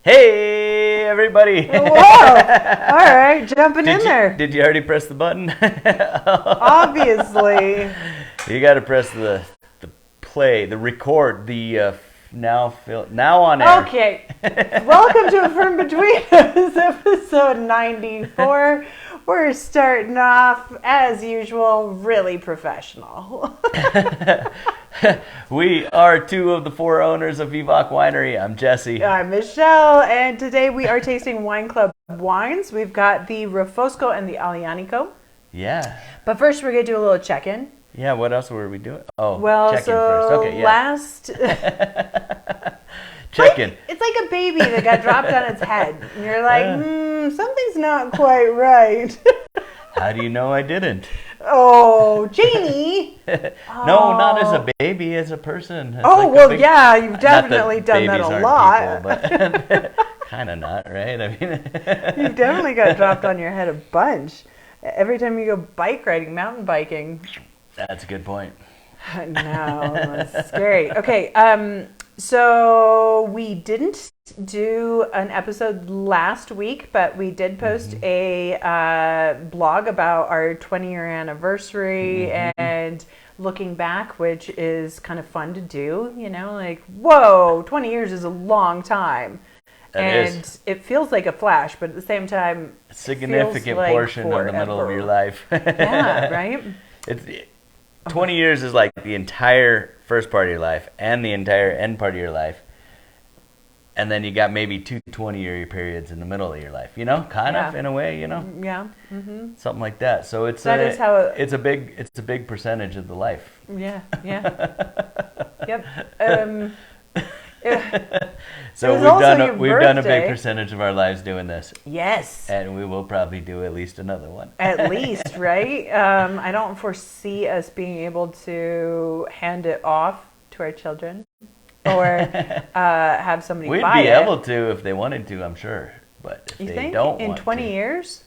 Hey, everybody! Whoa! All right, jumping in there. Did you already press the button? Obviously. You got to press the play, the record, the now on air. Okay. Welcome to A Fern Between Us, episode 94. We're starting off, as usual, really professional. We are two of the four owners of E94 Winery. I'm Jesse. I'm Michelle, and today we are tasting Wine Club wines. We've got the Refosco and the E94. Yeah. But first, we're going to do a little check-in. Yeah, what else were we doing? Oh, well, check-in first. Okay, yeah. last... Check-in. It's like a baby that got dropped on its head. And you're like, something's not quite right. How do you know I didn't? Oh, Janie! No, not as a baby, as a person. It's yeah, you've definitely done that a lot. Kind of not, right? I mean, you've definitely got dropped on your head a bunch. Every time you go bike riding, mountain biking. That's a good point. No, that's scary. Okay, so we didn't do an episode last week, but we did post a blog about our 20-year anniversary and looking back, which is kind of fun to do. You know, like, whoa, 20 years is a long time. It feels like a flash, but at the same time, a significant portion of the middle of your life. Yeah, right? 20 years is like the entire first part of your life and the entire end part of your life. And then you got maybe two 20-year periods in the middle of your life, you know, kind of in a way, you know. Yeah. Something like that. So it's it's a big percentage of the life. Yeah. Yep. So we've done a big percentage of our lives doing this. Yes. And we will probably do at least another one. At least, right? I don't foresee us being able to hand it off to our children or have somebody buy it. We'd be able to if they wanted to, I'm sure. But if they don't want to. In 20 years?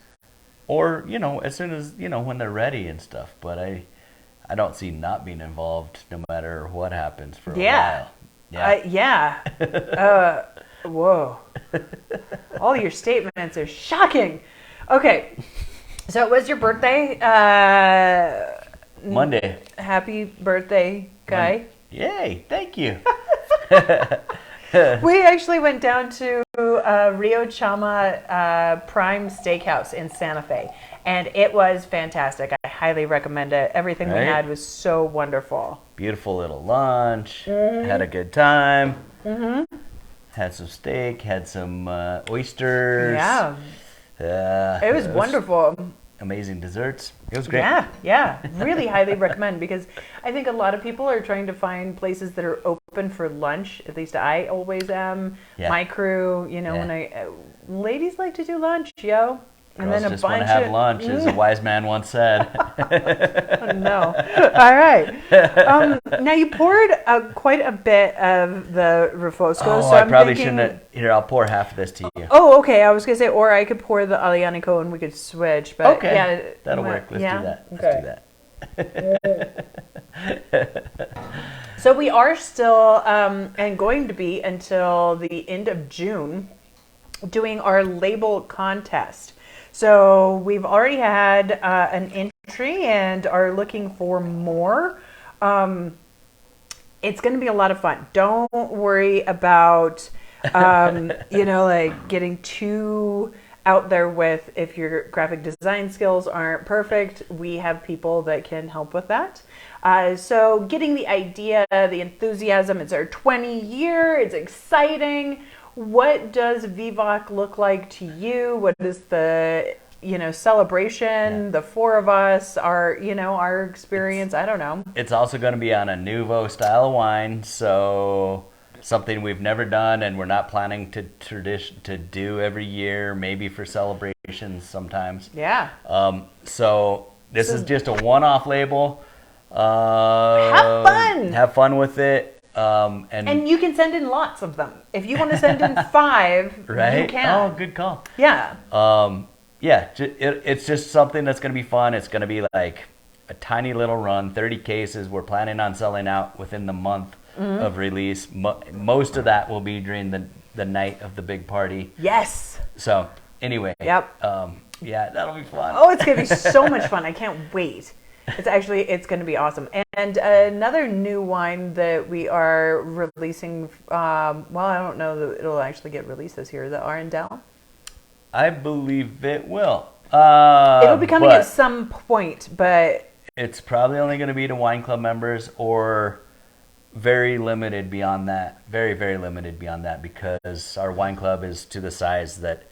Or, you know, as soon as, you know, when they're ready and stuff. But I don't see not being involved no matter what happens for a while. Whoa. All your statements are shocking. Okay. So it was your birthday. Monday. Happy birthday, Guy. Yay. Thank you. We actually went down to Rio Chama Prime Steakhouse in Santa Fe. And it was fantastic. I highly recommend it. Everything we had was so wonderful. Beautiful little lunch. Had a good time. Had some steak. Had some oysters. Yeah. It was wonderful. Amazing desserts. It was great. Yeah. Really highly recommend, because I think a lot of people are trying to find places that are open for lunch. At least I always am. Yeah. My crew, you know, when ladies like to do lunch, yo. And Girls then just want to have lunch, as a wise man once said. No. All right. Now, you poured quite a bit of the Refosco. Oh, so I probably shouldn't. Here, I'll pour half of this to you. Oh, okay. I was going to say, or I could pour the E94 and we could switch. But okay. Yeah, that'll work. Let's do that. Okay. Let's do that. So we are still, and going to be until the end of June, doing our label contest. So we've already had an entry and are looking for more. It's going to be a lot of fun. Don't worry about, you know, like getting too out there with if your graphic design skills aren't perfect. We have people that can help with that. So getting the idea, the enthusiasm, it's our 20 year, it's exciting. What does Vivac look like to you? What is the, you know, celebration? The four of us, our experience. I don't know. It's also going to be on a nouveau style of wine, so something we've never done, and we're not planning to do every year. Maybe for celebrations sometimes. Yeah. So this is just a one-off label. Have fun. Have fun with it. And you can send in lots of them. If you want to send in 5, right? You can. Oh, good call. Yeah. It's just something that's going to be fun. It's going to be like a tiny little run, 30 cases. We're planning on selling out within the month of release. Most of that will be during the night of the big party. Yes. So anyway, Yep. Yeah, that'll be fun. Oh, it's gonna be so much fun. I can't wait. It's gonna be awesome. And another new wine that we are releasing. Well, I don't know that it'll actually get released this year. The Arendelle. I believe it will. It'll be coming at some point, but it's probably only going to be to wine club members or very limited beyond that. Very, very limited beyond that, because our wine club is to the size that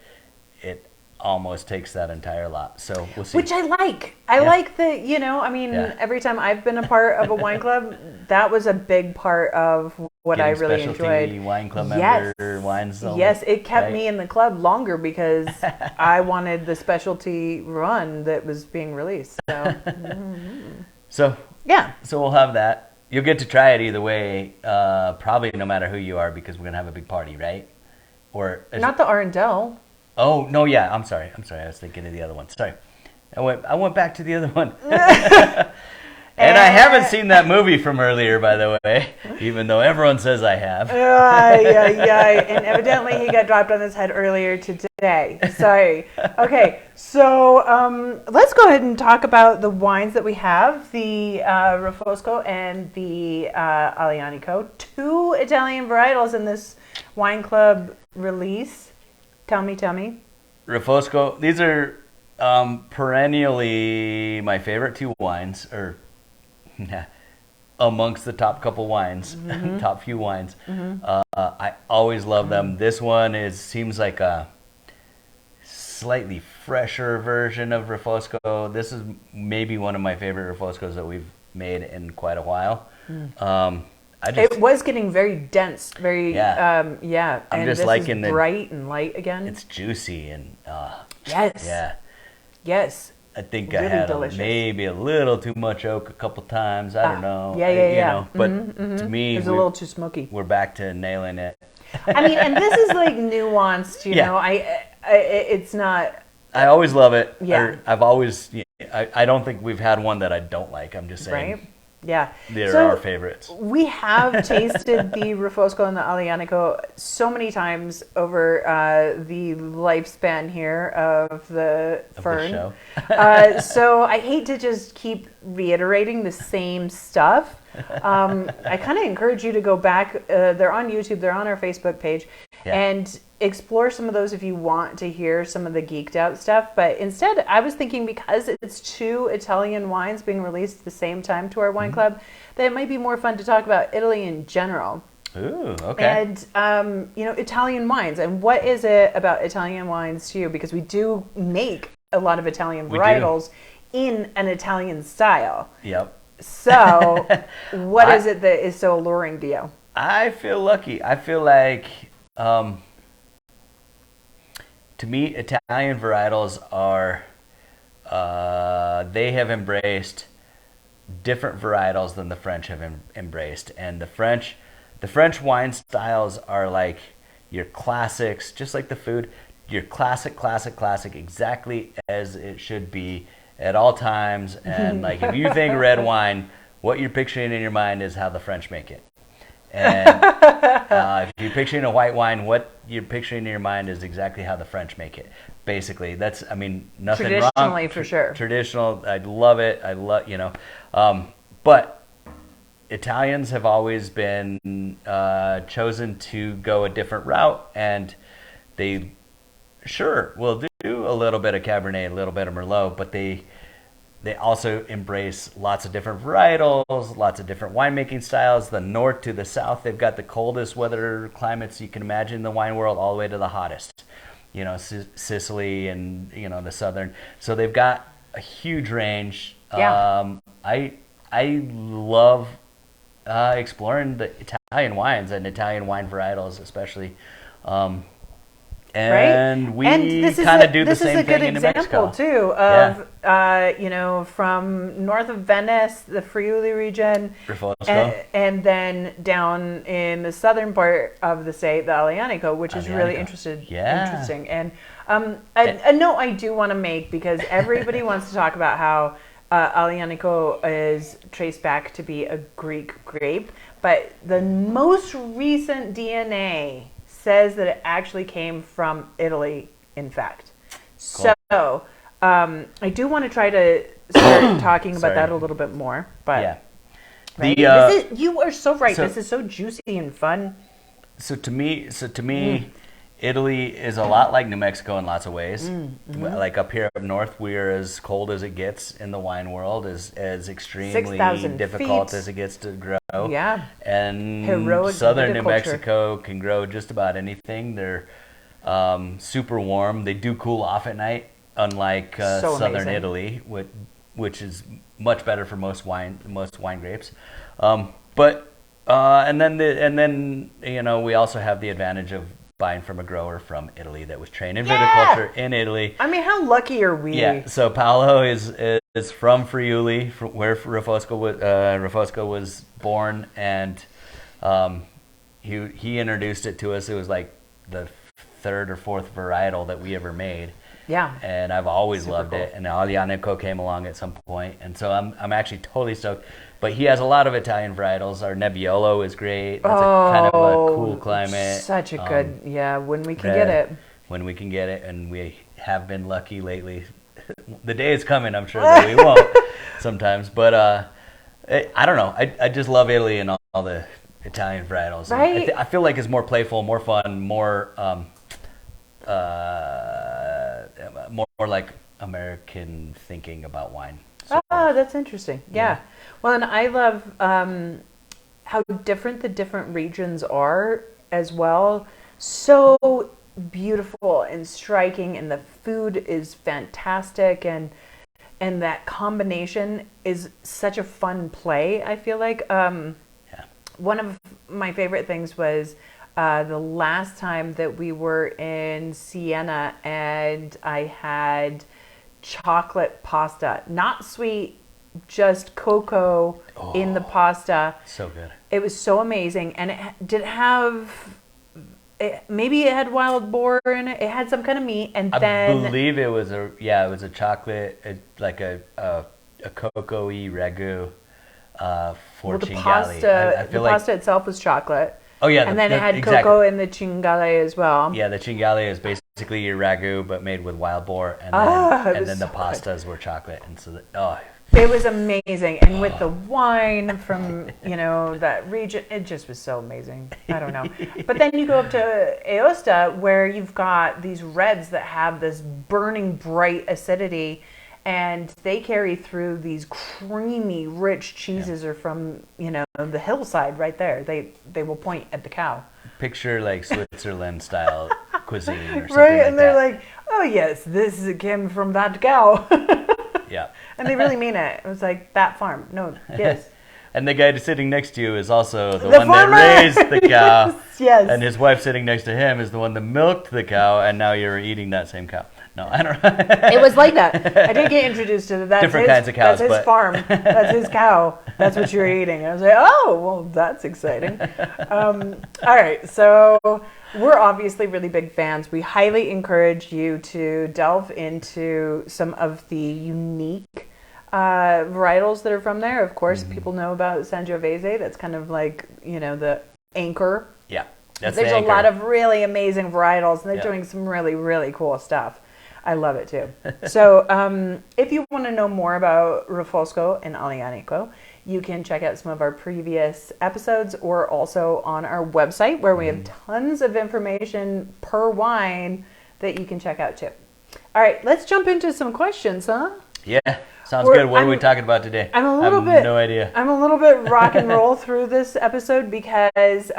it almost takes that entire lot. So we'll see. which I like. I like that, I mean, Yeah. every time I've been a part of a wine club, that was a big part of what I really specialty enjoyed. wine club Yes. member wines. Only, Yes, it kept right? me in the club longer because I wanted the specialty run that was being released. So, So yeah. So we'll have that. You'll get to try it either way, probably no matter who you are, because we're going to have a big party, right? Or Not the Arendelle. Oh, no, yeah, I'm sorry. I was thinking of the other one. Sorry. I went back to the other one. And I haven't seen that movie from earlier, by the way, even though everyone says I have. And evidently he got dropped on his head earlier today. Sorry. Okay, so let's go ahead and talk about the wines that we have, the Refosco and the Aglianico. 2 Italian varietals in this wine club release. Tell me. Refosco, these are perennially my favorite 2 wines, or amongst the top couple wines, top few wines. I always love them. This one seems like a slightly fresher version of Refosco. This is maybe one of my favorite Refoscos that we've made in quite a while. It was getting very dense, very I'm and just this liking is bright and light again. It's juicy and Yes. I think Really I had delicious. maybe a little too much oak a couple times. I don't know. Yeah. But to me, It was a little too smoky. we're back to nailing it. I mean, and this is like nuanced, you Yeah. know. It's not. I always love it. Yeah. I've always. I don't think we've had one that I don't like. I'm just saying. Right? Yeah. They're So, our favorites. We have tasted the Refosco and the Aglianico so many times over the lifespan here of the Fern. show. So I hate to just keep reiterating the same stuff. I kind of encourage you to go back. They're on YouTube. They're on our Facebook page. Yeah. And explore some of those if you want to hear some of the geeked out stuff. But instead, I was thinking, because it's 2 Italian wines being released at the same time to our wine club, that it might be more fun to talk about Italy in general. Ooh, okay. And, Italian wines. And what is it about Italian wines to you? Because we do make a lot of Italian varietals in an Italian style. Yep. So what is it that is so alluring to you? I feel lucky. I feel like, to me, Italian varietals are, they have embraced different varietals than the French have embraced. And the French wine styles are like your classics, just like the food, your classic, exactly as it should be at all times. And like, if you think red wine, what you're picturing in your mind is how the French make it. And if you're picturing a white wine, what you're picturing in your mind is exactly how the French make it. Basically, nothing wrong. Traditionally, for sure. Traditional, I love it. But Italians have always been chosen to go a different route, and they will do a little bit of Cabernet, a little bit of Merlot, but they also embrace lots of different varietals, lots of different winemaking styles. The north to the south, they've got the coldest weather climates you can imagine in the wine world, all the way to the hottest. Sicily and, the southern. So they've got a huge range. Yeah. I love exploring the Italian wines and Italian wine varietals, especially. And we kind of do the same thing in New Mexico. This is a good example, too, of, from north of Venice, the Friuli region, and then down in the southern part of the state, the Aglianico, which is really interesting. And a note I do want to make, because everybody wants to talk about how Aglianico is traced back to be a Greek grape, but the most recent DNA says that it actually came from Italy, in fact. Cool. So I do want to try to start talking about that a little bit more. But yeah. right? You are so right. So, this is so juicy and fun. So to me, Italy is a lot like New Mexico in lots of ways. Like up here up north, we're as cold as it gets in the wine world, as extremely 6,000 difficult feet. as it gets to grow. Yeah. And Heroic southern New viticulture. Mexico can grow just about anything. They're super warm. They do cool off at night, unlike So southern amazing. Italy, which is much better for most wine grapes. And then we also have the advantage of buying from a grower from Italy that was trained in viticulture in Italy. I mean, how lucky are we? Yeah. So Paolo is from Friuli, where Rafosco was born, and he introduced it to us. It was like the third or fourth varietal that we ever made. Yeah. And I've always loved cool. it. And E94 came along at some point, and so I'm actually totally stoked. But he has a lot of Italian varietals. Our Nebbiolo is great. That's kind of a cool climate. Such a good, when we can red, get it. When we can get it, and we have been lucky lately. The day is coming, I'm sure that we won't sometimes. But I don't know. I just love Italy and all the Italian varietals. Right. I feel like it's more playful, more fun, more like American thinking about wine. So, That's interesting. Yeah. Well, and I love how different the different regions are as well. So beautiful and striking, and the food is fantastic, and that combination is such a fun play. I feel like one of my favorite things was the last time that we were in Siena, and I had chocolate pasta, not sweet, just cocoa in the pasta. So good. It was so amazing, and maybe it had wild boar in it. It had some kind of meat, and then I believe it was a chocolate, like a cocoa-y ragu for the cinghiali. pasta. I feel the pasta itself was chocolate. Oh yeah, and then it had exactly. cocoa in the cinghiali as well. Yeah, the cinghiali is basically your ragu, but made with wild boar, and then the pastas were chocolate, and so it was amazing. And with the wine from that region, it just was so amazing. I don't know. But then you go up to Aosta, where you've got these reds that have this burning bright acidity, and they carry through these creamy, rich cheeses are from the hillside right there. They will point at the cow. Picture like Switzerland style cuisine or something right, like and they're that. like, oh yes, this came from that cow. Yeah. And they really mean it. It was like that farm. No, yes. And the guy sitting next to you is also the one farmer! that raised the cow. Yes. And his wife sitting next to him is the one that milked the cow, and now you're eating that same cow. No, I don't know. It was like that. I did get introduced to that. Different kinds of cows. That's his farm. That's his cow. That's what you're eating. I was like, oh, well, that's exciting. All right. So we're obviously really big fans. We highly encourage you to delve into some of the unique varietals that are from there. Of course, people know about Sangiovese. That's kind of like, the anchor. Yeah. There's a lot of really amazing varietals, and they're doing some really, really cool stuff. I love it too. So if you want to know more about Rafosco and E94, you can check out some of our previous episodes, or also on our website, where we have tons of information per wine that you can check out too. All right, let's jump into some questions, huh? Yeah, sounds good. What are we talking about today? I have no idea. I'm a little bit rock and roll through this episode because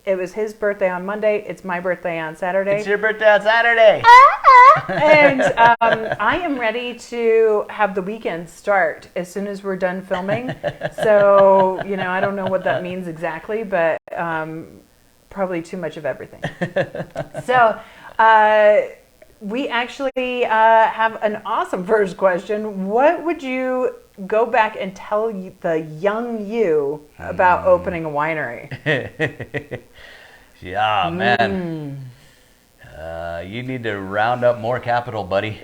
it was his birthday on Monday. It's my birthday on Saturday. It's your birthday on Saturday. And I am ready to have the weekend start as soon as we're done filming. So, I don't know what that means exactly, but probably too much of everything. So, we actually have an awesome first question. What would you go back and tell the young you about opening a winery? Yeah, man. You need to round up more capital, buddy.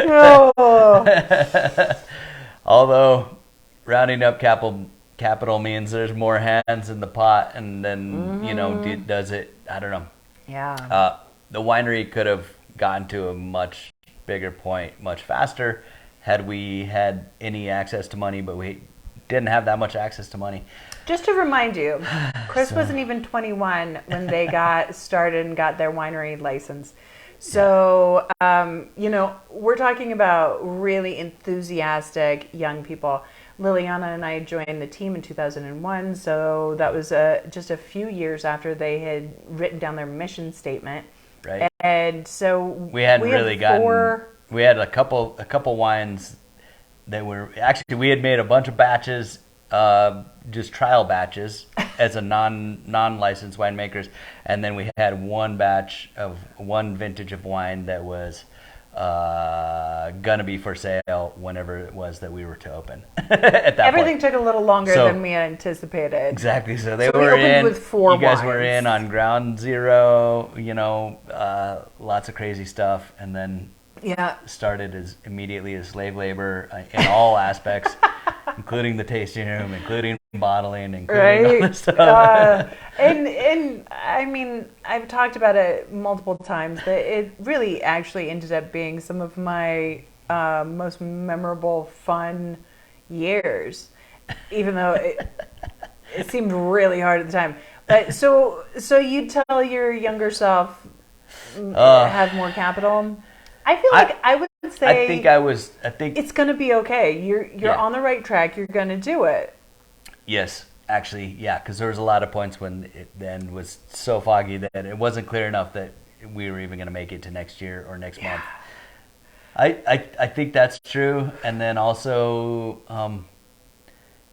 Oh. Although rounding up capital capital means there's more hands in the pot, and then does it? I don't know. Yeah. The winery could have gotten to a much bigger point much faster had we had any access to money, but we didn't have that much access to money. Just to remind you, Chris wasn't even 21 when they got started and got their winery license. So, we're talking about really enthusiastic young people. Liliana and I joined the team in 2001, so that was just a few years after they had written down their mission statement. Right. And so we had a couple wines that were actually, we had made a bunch of batches, just trial batches as a non-licensed winemakers, and then we had one vintage of wine that was gonna be for sale whenever it was that we were to open. At that Everything point. took a little longer than we anticipated. Exactly. So we opened with 4 You guys wines. were in on ground zero. Lots of crazy stuff, and then started as immediately as slave labor in all aspects, including the tasting room, including bottling, including all this stuff. And I mean, I've talked about it multiple times, but it really actually ended up being some of my most memorable, fun years, even though it seemed really hard at the time. But so you tell your younger self, have more capital. I feel like I would say I think it's going to be okay. You're on the right track. You're going to do it. Yes, actually, yeah, because there was a lot of points when it then was so foggy that it wasn't clear enough that we were even going to make it to next year or next month. I think that's true. And then also,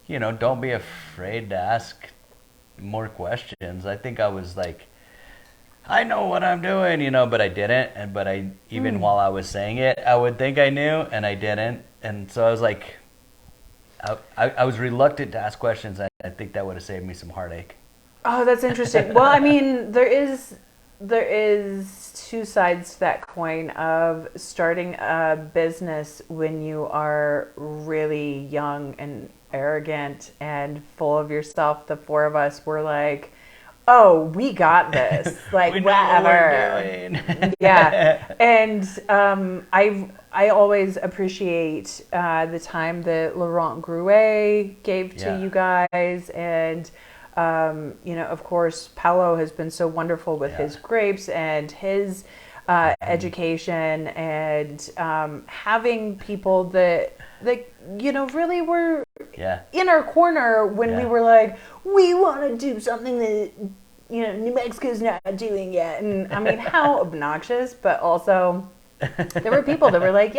don't be afraid to ask more questions. I think I was like, I know what I'm doing, but I didn't. But even while I was saying it, I would think I knew, and I didn't. And so I was like, I was reluctant to ask questions. I think that would have saved me some heartache. Oh, that's interesting. Well, I mean, there is 2 sides to that coin of starting a business when you are really young and arrogant and full of yourself. The 4 of us were like, oh, we got this. Like, we know whatever. what we're doing. Yeah. And I always appreciate the time that Laurent Grouet gave to you guys. And, of course, Paolo has been so wonderful with his grapes and his education, and having people that really were in our corner when we were like, we want to do something that New Mexico's not doing yet. And I mean, how obnoxious, but also there were people that were like,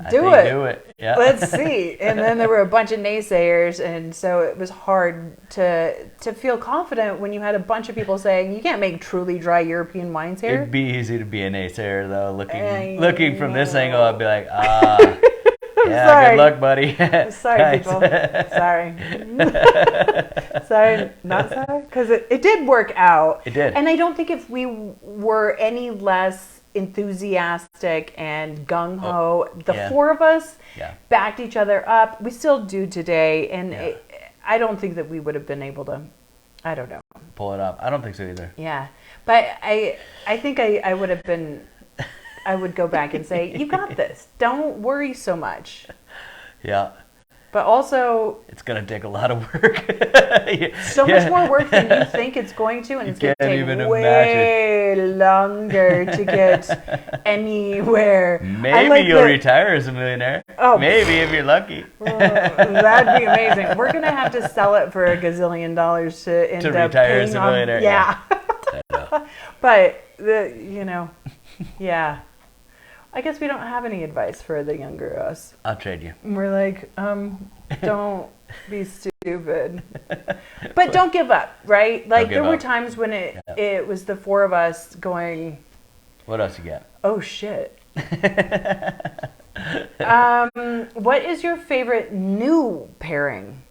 do it. Yeah. Let's see. And then there were a bunch of naysayers, and so it was hard to feel confident when you had a bunch of people saying you can't make truly dry European wines here. It'd be easy to be a naysayer, though. Looking from this angle, I'd be like, sorry. good luck, buddy. Sorry, people. Sorry. Sorry, not sorry? Because it did work out. It did. And I don't think if we were any less enthusiastic and gung-ho, the 4 of us backed each other up. We still do today. And I don't think that we would have been able to, I don't know, pull it up. I don't think so either. Yeah. But I think I would have been, I would go back and say, you got this. Don't worry so much. Yeah. But also, it's going to take a lot of work. So much more work than you think it's going to, and it's going to take way longer to get anywhere. Maybe you'll retire as a millionaire. Oh, maybe if you're lucky. That'd be amazing. We're going to have to sell it for $1 gazillion to end up retire paying as a millionaire. Yeah. But I guess we don't have any advice for the younger us. I'll trade you. We're like, don't be stupid. But don't give up, right? Like, there were times when it was the 4 of us going, what else you got? Oh, shit. What is your favorite new pairing?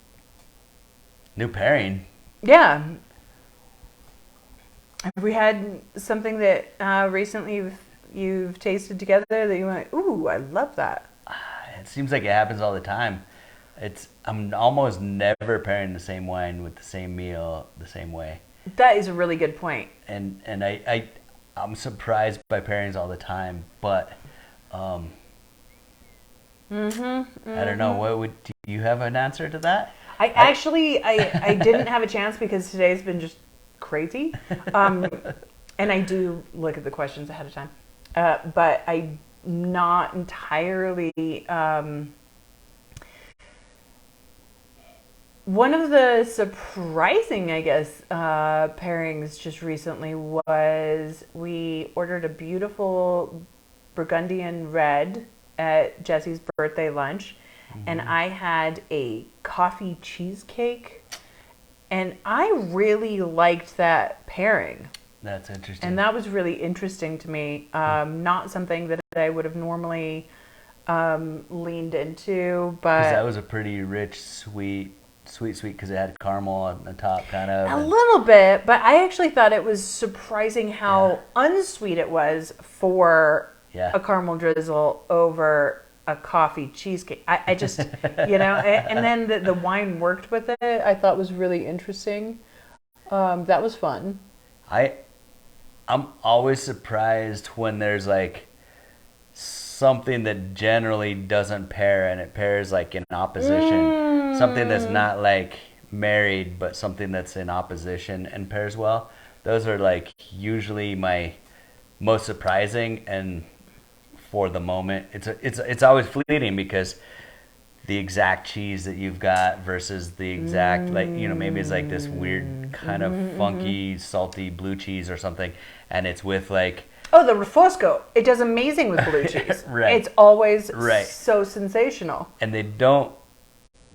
New pairing? Yeah. Have we had something that recently you've tasted together that you went, ooh, I love that? It seems like it happens all the time. I'm almost never pairing the same wine with the same meal the same way. That is a really good point. And I'm surprised by pairings all the time, but I don't know. Do you have an answer to that? I didn't have a chance because today's been just crazy. And I do look at the questions ahead of time. But I'm not entirely... one of the surprising, I guess, pairings just recently was we ordered a beautiful Burgundian red at Jesse's birthday lunch. And I had a coffee cheesecake. And I really liked that pairing. That's interesting. And that was really interesting to me. Not something that I would have normally leaned into, but... 'Cause that was a pretty rich, sweet because it had caramel on the top, kind of. A little bit, but I actually thought it was surprising how unsweet it was for a caramel drizzle over a coffee cheesecake. I just, and then the wine worked with it. I thought was really interesting. That was fun. I'm always surprised when there's like something that generally doesn't pair and it pairs like in opposition. Something that's not like married, but something that's in opposition and pairs well. Those are like usually my most surprising, and for the moment, it's always fleeting because the exact cheese that you've got versus the exact maybe it's like this weird kind of funky salty blue cheese or something, and it's with like the Refosco. It does amazing with blue cheese. Right. It's always so sensational. And they don't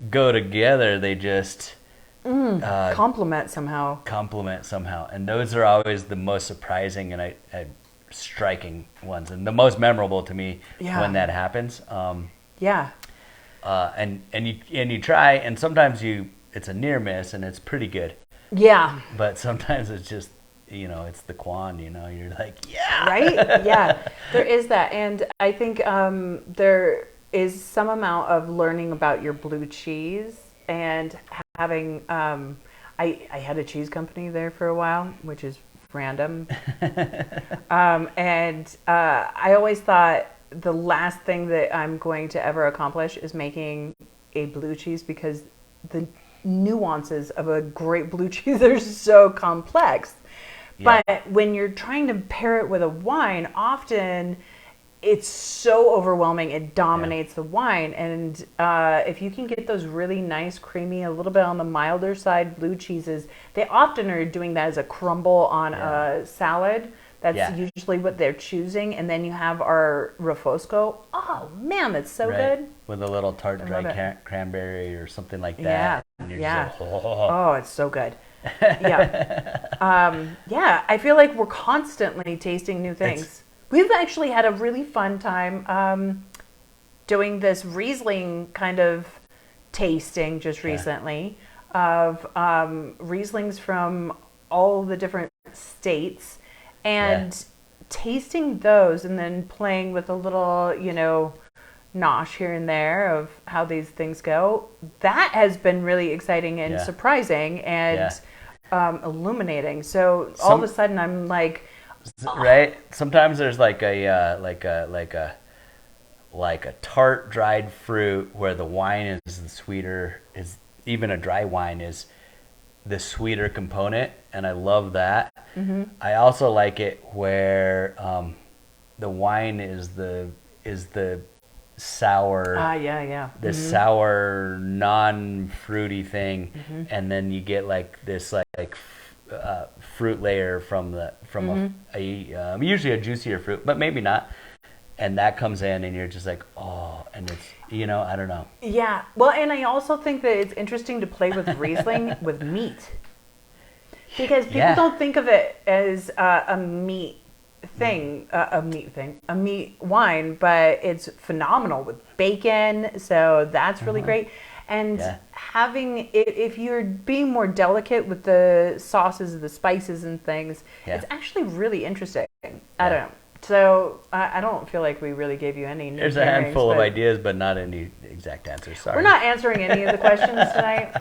go together. They just complement somehow. And those are always the most surprising and striking ones, and the most memorable to me when that happens. And you try, and sometimes it's a near miss, and it's pretty good. Yeah. But sometimes it's just it's the Quan. You're like right. Yeah, there is that, and I think there is some amount of learning about your blue cheese and having. I had a cheese company there for a while, which is random. And I always thought the last thing that I'm going to ever accomplish is making a blue cheese, because the nuances of a great blue cheese are so complex. Yeah. But when you're trying to pair it with a wine, often it's so overwhelming, it dominates the wine. And if you can get those really nice, creamy, a little bit on the milder side blue cheeses, they often are doing that as a crumble on a salad. That's usually what they're choosing. And then you have our Refosco. Oh, man, that's so good. With a little tart dry cranberry or something like that. Yeah, and you're just like, oh, it's so good. I feel like we're constantly tasting new things. We've actually had a really fun time doing this Riesling kind of tasting just recently of Rieslings from all the different states, and tasting those and then playing with a little, nosh here and there of how these things go. That has been really exciting and surprising and illuminating. So all of a sudden I'm like, right? Sometimes there's like a tart dried fruit where the wine is the sweeter, is even a dry wine is the sweeter component, and I love that. Mm-hmm. I also like it where the wine is the sour, this sour non-fruity thing, and then you get like this fruit layer from usually a juicier fruit, but maybe not, and that comes in, and you're just like, oh, and it's I don't know. Yeah, well, and I also think that it's interesting to play with Riesling with meat, because people don't think of it as a meat wine, but it's phenomenal with bacon, so that's really great. And having it, if you're being more delicate with the sauces, the spices and things, it's actually really interesting. I don't know. So I don't feel like we really gave you any. There's a handful of ideas, but not any exact answers. Sorry. We're not answering any of the questions tonight.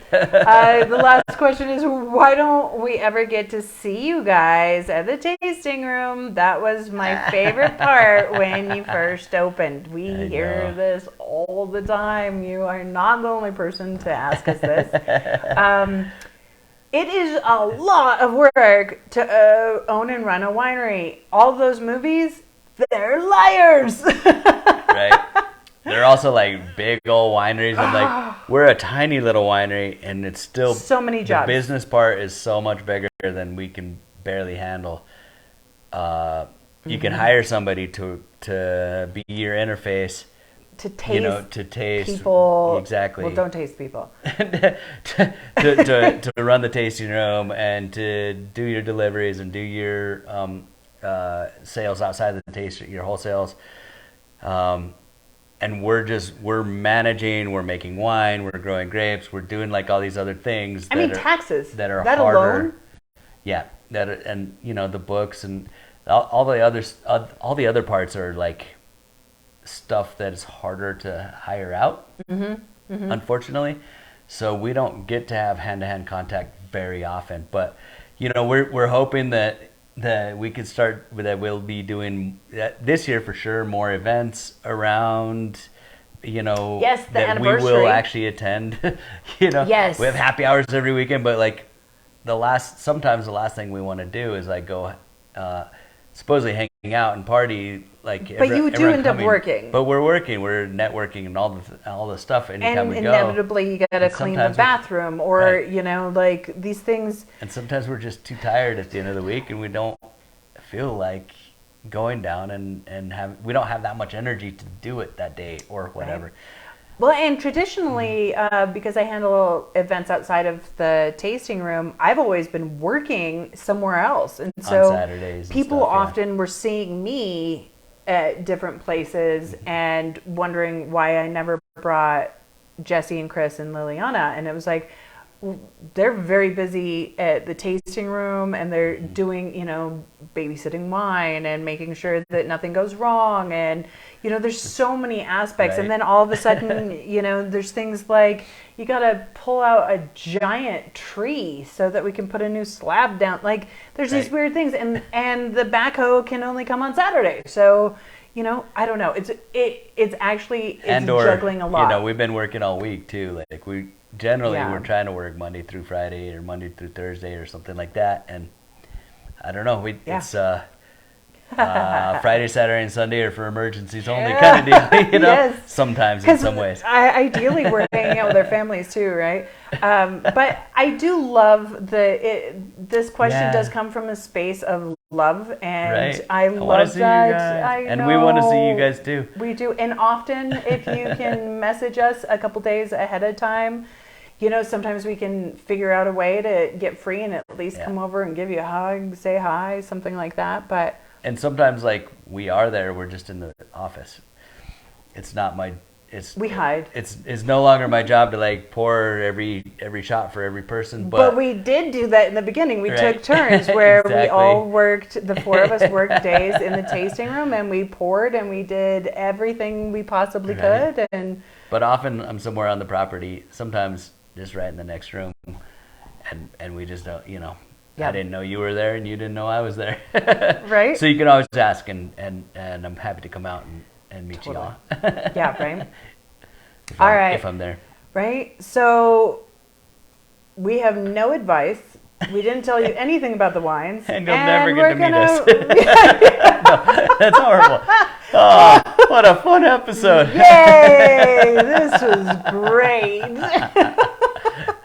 The last question is, why don't we ever get to see you guys at the tasting room? That was my favorite part when you first opened. We hear this all the time. You are not the only person to ask us this. It is a lot of work to own and run a winery. All those movies, they're liars. Right. They're also like big old wineries. And like, we're a tiny little winery, and it's still so many jobs. The business part is so much bigger than we can barely handle. You can hire somebody to be your interface. To taste, to taste people. Exactly. Well, don't taste people. to run the tasting room and to do your deliveries and do your sales outside of the tasting, your wholesales. And we're managing, we're making wine, we're growing grapes, we're doing like all these other things. Taxes that are that harder. Alone? Yeah, and the books and all the other parts are like stuff that is harder to hire out, unfortunately. So we don't get to have hand-to-hand contact very often. But we're hoping that we can start with that. We'll be doing this year for sure more events around. Yes, the that anniversary. We will actually attend. Yes, we have happy hours every weekend, but like sometimes the last thing we want to do is like go supposedly hanging out and party. Like, but you do end up working. But we're working. We're networking and all the stuff anytime we go. And inevitably you got to clean the bathroom or, like these things. And sometimes we're just too tired at the end of the week and we don't feel like going down and we don't have that much energy to do it that day or whatever. Right. Well, and traditionally, because I handle events outside of the tasting room, I've always been working somewhere else. And so on Saturdays people often were seeing me at different places and wondering why I never brought Jesse and Chris and Liliana. And it was like, they're very busy at the tasting room and they're doing, babysitting wine and making sure that nothing goes wrong. And, there's so many aspects. Right. And then all of a sudden, there's things like you got to pull out a giant tree so that we can put a new slab down. Like there's these weird things and the backhoe can only come on Saturday. So, I don't know. It's juggling a lot. We've been working all week too. Like we're trying to work Monday through Friday or Monday through Thursday or something like that. And I don't know. It's Friday, Saturday, and Sunday are for emergencies only kind of deal. Yes. Sometimes in some ways. Ideally, we're hanging out with our families too, right? But I do love this question does come from a space of love, and I love that. And we want to see you guys too. We do, and often if you can message us a couple days ahead of time. Sometimes we can figure out a way to get free and at least come over and give you a hug, say hi, something like that. And sometimes, like, we are there, we're just in the office. It's not we hide. It's no longer my job to, like, pour every shot for every person. But we did do that in the beginning. We took turns where exactly. We all worked, the four of us worked days in the tasting room, and we poured and we did everything we possibly could. But often I'm somewhere on the property, sometimes just right in the next room, and we just don't, I didn't know you were there and you didn't know I was there. Right. So you can always ask and I'm happy to come out and meet you all. Yeah, right. If I'm there. Right. So we have no advice. We didn't tell you anything about the wines. And you'll never get to meet us. No, that's horrible. Oh, what a fun episode. Yay! This was great.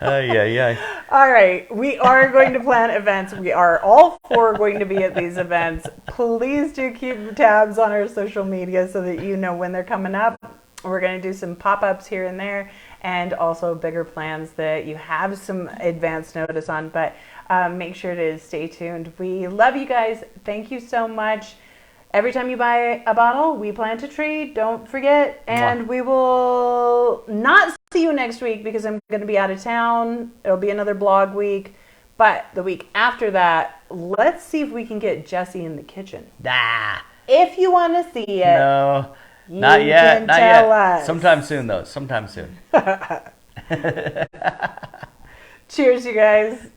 Yeah. All right. We are going to plan events. We are all four going to be at these events. Please do keep tabs on our social media so that you know when they're coming up. We're going to do some pop-ups here and there and also bigger plans that you have some advance notice on. But make sure to stay tuned. We love you guys. Thank you so much. Every time you buy a bottle, we plant a tree. Don't forget. And we will not see you next week because I'm going to be out of town. It'll be another blog week. But the week after that, let's see if we can get Jesse in the kitchen. Ah, If you want to see it, no, you not yet. can Not tell yet. us. Sometime soon, though. Sometime soon. Cheers, you guys.